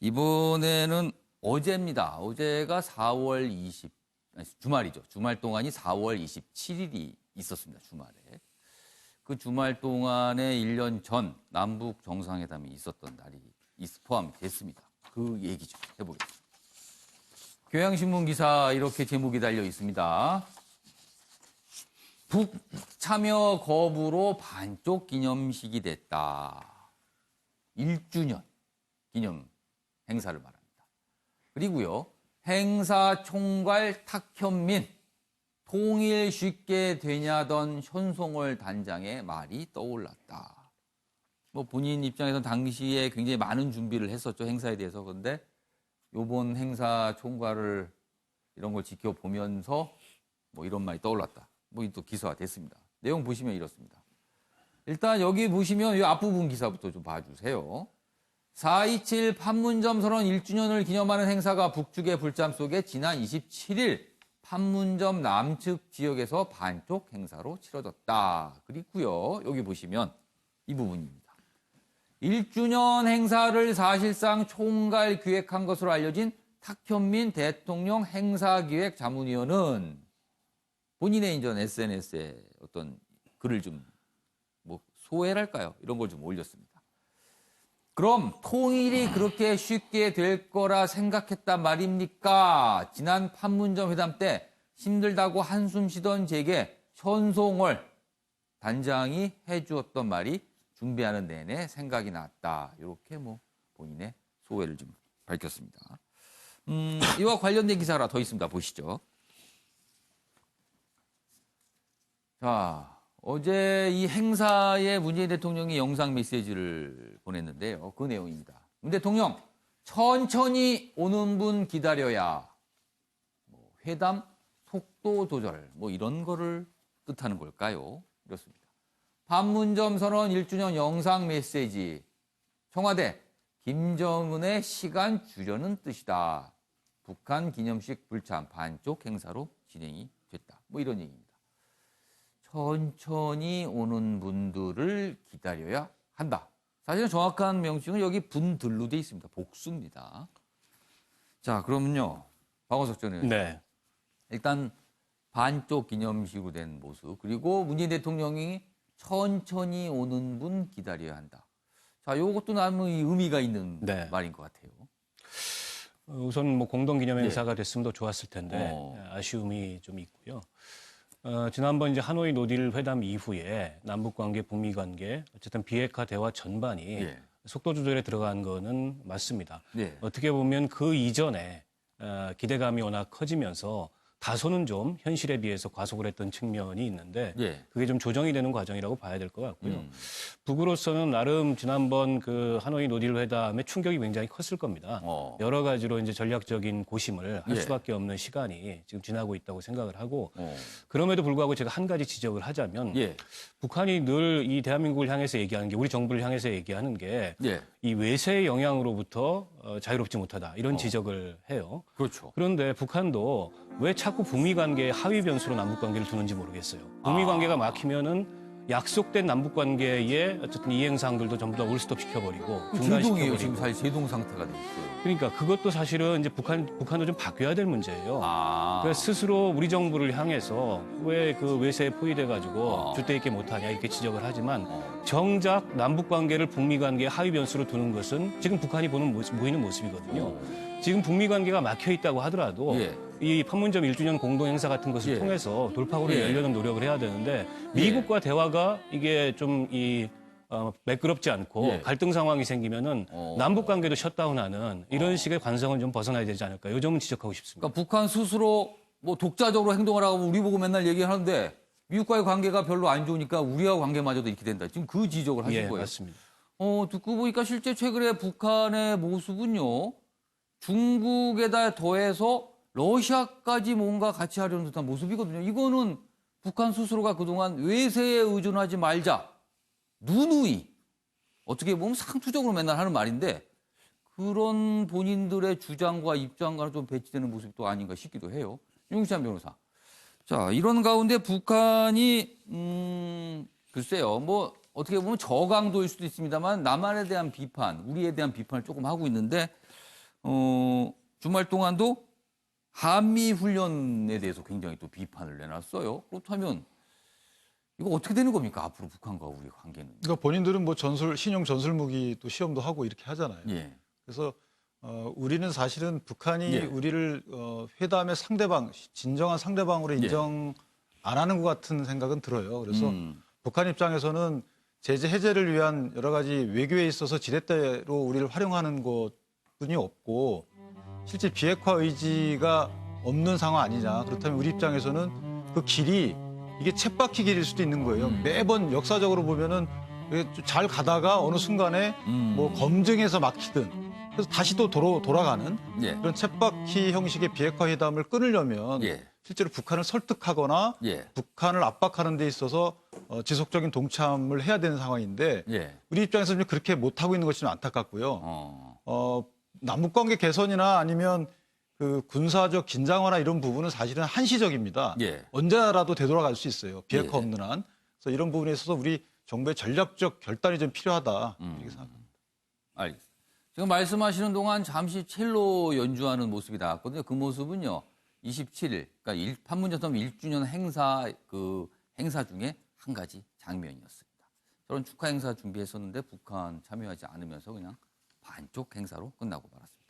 이번에는 어제입니다. 어제가 4월 20, 주말이죠. 주말 동안이 4월 27일이 있었습니다. 주말에. 그 주말 동안에 1년 전 남북 정상회담이 있었던 날이 포함이 됐습니다. 그 얘기 좀 해보겠습니다. 교양신문 기사 이렇게 제목이 달려 있습니다. 북 참여 거부로 반쪽 기념식이 됐다. 1주년 기념 행사를 말합니다. 그리고요, 행사 총괄 탁현민, 통일 쉽게 되냐던 현송월 단장의 말이 떠올랐다. 뭐 본인 입장에서는 당시에 굉장히 많은 준비를 했었죠, 행사에 대해서. 그런데 요번 행사 총괄을 이런 걸 지켜보면서 뭐 이런 말이 떠올랐다. 뭐 또 기사가 됐습니다. 내용 보시면 이렇습니다. 일단 여기 보시면 이 앞부분 기사부터 좀 봐주세요. 4.27 판문점 선언 1주년을 기념하는 행사가 북측의 불참 속에 지난 27일 판문점 남측 지역에서 반쪽 행사로 치러졌다. 그리고요, 여기 보시면 이 부분입니다. 1주년 행사를 사실상 총괄 기획한 것으로 알려진 탁현민 대통령 행사기획 자문위원은 본인의 인전 SNS에 어떤 글을 좀 뭐 소회랄까요? 이런 걸 좀 올렸습니다. 그럼 통일이 그렇게 쉽게 될 거라 생각했단 말입니까? 지난 판문점 회담 때 힘들다고 한숨 쉬던 제게 현송월 단장이 해주었던 말이 준비하는 내내 생각이 났다. 이렇게 뭐 본인의 소회를 좀 밝혔습니다. 이와 관련된 기사가 하나 더 있습니다. 보시죠. 자, 어제 이 행사에 문재인 대통령이 영상 메시지를 보냈는데요. 그 내용입니다. 문 대통령, 천천히 오는 분 기다려야. 뭐 회담 속도 조절, 뭐 이런 거를 뜻하는 걸까요? 이렇습니다. 판문점 선언 1주년 영상 메시지. 청와대, 김정은의 시간 주려는 뜻이다. 북한 기념식 불참 반쪽 행사로 진행이 됐다. 뭐 이런 얘기입니다. 천천히 오는 분들을 기다려야 한다. 사실은 정확한 명칭은 여기 분들로 돼 있습니다. 복수입니다. 자, 그러면요, 박원석 전 의원. 네. 일단 반쪽 기념식으로 된 모습, 그리고 문재인 대통령이 천천히 오는 분 기다려야 한다. 자, 요것도 나는 의미가 있는 네. 말인 것 같아요. 우선 뭐 공동 기념 행사가 됐으면 더 좋았을 텐데 아쉬움이 좀 있고요. 지난번 이제 하노이 노딜 회담 이후에 남북 관계, 북미 관계 어쨌든 비핵화 대화 전반이 속도 조절에 들어간 거는 맞습니다. 어떻게 보면 그 이전에 기대감이 워낙 커지면서 다소는 좀 현실에 비해서 과속을 했던 측면이 있는데 그게 좀 조정이 되는 과정이라고 봐야 될 것 같고요. 북으로서는 나름 지난번 그 하노이 노딜 회담의 충격이 굉장히 컸을 겁니다. 여러 가지로 이제 전략적인 고심을 할 수밖에 없는 시간이 지금 지나고 있다고 생각을 하고 그럼에도 불구하고 제가 한 가지 지적을 하자면 북한이 늘 이 대한민국을 향해서 얘기하는 게 우리 정부를 향해서 얘기하는 게 이 외세의 영향으로부터 자유롭지 못하다 이런 지적을 해요. 그렇죠. 그런데 북한도 왜 자꾸 북미 관계에 하위 변수로 남북 관계를 두는지 모르겠어요. 북미 관계가 막히면은 약속된 남북 관계에 어쨌든 이행 사항들도 전부 다 올스톱 시켜버리고 제동이에요. 지금 사실 제동 상태가 돼 있어요. 그러니까 그것도 사실은 이제 북한도 좀 바뀌어야 될 문제예요. 그러니까 스스로 우리 정부를 향해서 왜 그 외세에 포위돼 가지고 줏대 있게 못하냐 이렇게 지적을 하지만 정작 남북 관계를 북미 관계의 하위 변수로 두는 것은 지금 북한이 보이는 모습이거든요. 지금 북미 관계가 막혀 있다고 하더라도 이 판문점 1주년 공동 행사 같은 것을 통해서 돌파구를 열려는 노력을 해야 되는데 미국과 대화가 이게 좀 매끄럽지 않고 갈등 상황이 생기면은 남북 관계도 셧다운하는 이런 식의 관성은 좀 벗어나야 되지 않을까. 이 점은 지적하고 싶습니다. 그러니까 북한 스스로 뭐 독자적으로 행동을 하고 우리 보고 맨날 얘기하는데 미국과의 관계가 별로 안 좋으니까 우리하고 관계마저도 이렇게 된다. 지금 그 지적을 하신 거예요. 맞습니다. 듣고 보니까 실제 최근에 북한의 모습은요. 중국에다 더해서 러시아까지 뭔가 같이 하려는 듯한 모습이거든요. 이거는 북한 스스로가 그동안 외세에 의존하지 말자. 누누이 어떻게 보면 상투적으로 맨날 하는 말인데 그런 본인들의 주장과 입장과는 좀 배치되는 모습이 또 아닌가 싶기도 해요. 윤기찬 변호사. 자, 이런 가운데 북한이 글쎄요. 뭐 어떻게 보면 저강도일 수도 있습니다만 남한에 대한 비판, 우리에 대한 비판을 조금 하고 있는데 주말 동안도 한미 훈련에 대해서 굉장히 또 비판을 내놨어요. 그렇다면 이거 어떻게 되는 겁니까? 앞으로 북한과 우리 관계는. 그러니까 본인들은 뭐 신형 전술 무기 또 시험도 하고 이렇게 하잖아요. 예. 그래서 우리는 사실은 북한이 예. 우리를 회담의 상대방, 진정한 상대방으로 인정 안 하는 것 같은 생각은 들어요. 그래서 북한 입장에서는 제재 해제를 위한 여러 가지 외교에 있어서 지렛대로 우리를 활용하는 것뿐이 없고 실제 비핵화 의지가 없는 상황 아니냐. 그렇다면 우리 입장에서는 그 길이 이게 쳇바퀴 길일 수도 있는 거예요. 매번 역사적으로 보면은 잘 가다가 어느 순간에 뭐 검증해서 막히든 그래서 다시 또 돌아가는 예. 그런 쳇바퀴 형식의 비핵화 회담을 끊으려면 예. 실제로 북한을 설득하거나 예. 북한을 압박하는 데 있어서 지속적인 동참을 해야 되는 상황인데 예. 우리 입장에서는 그렇게 못하고 있는 것이 좀 안타깝고요. 남북관계 개선이나 아니면 그 군사적 긴장화나 이런 부분은 사실은 한시적입니다. 예. 언제라도 되돌아갈 수 있어요. 비핵화 예. 없는 한. 그래서 이런 부분에 있어서 우리 정부의 전략적 결단이 좀 필요하다. 이렇게 생각합니다. 알겠습니다. 지금 말씀하시는 동안 잠시 첼로 연주하는 모습이 나왔거든요. 그 모습은요. 27일, 그러니까 판문점 1주년 행사 중에 한 가지 장면이었습니다. 저런 축하 행사 준비했었는데 북한 참여하지 않으면서 그냥 반쪽 행사로 끝나고 말았습니다.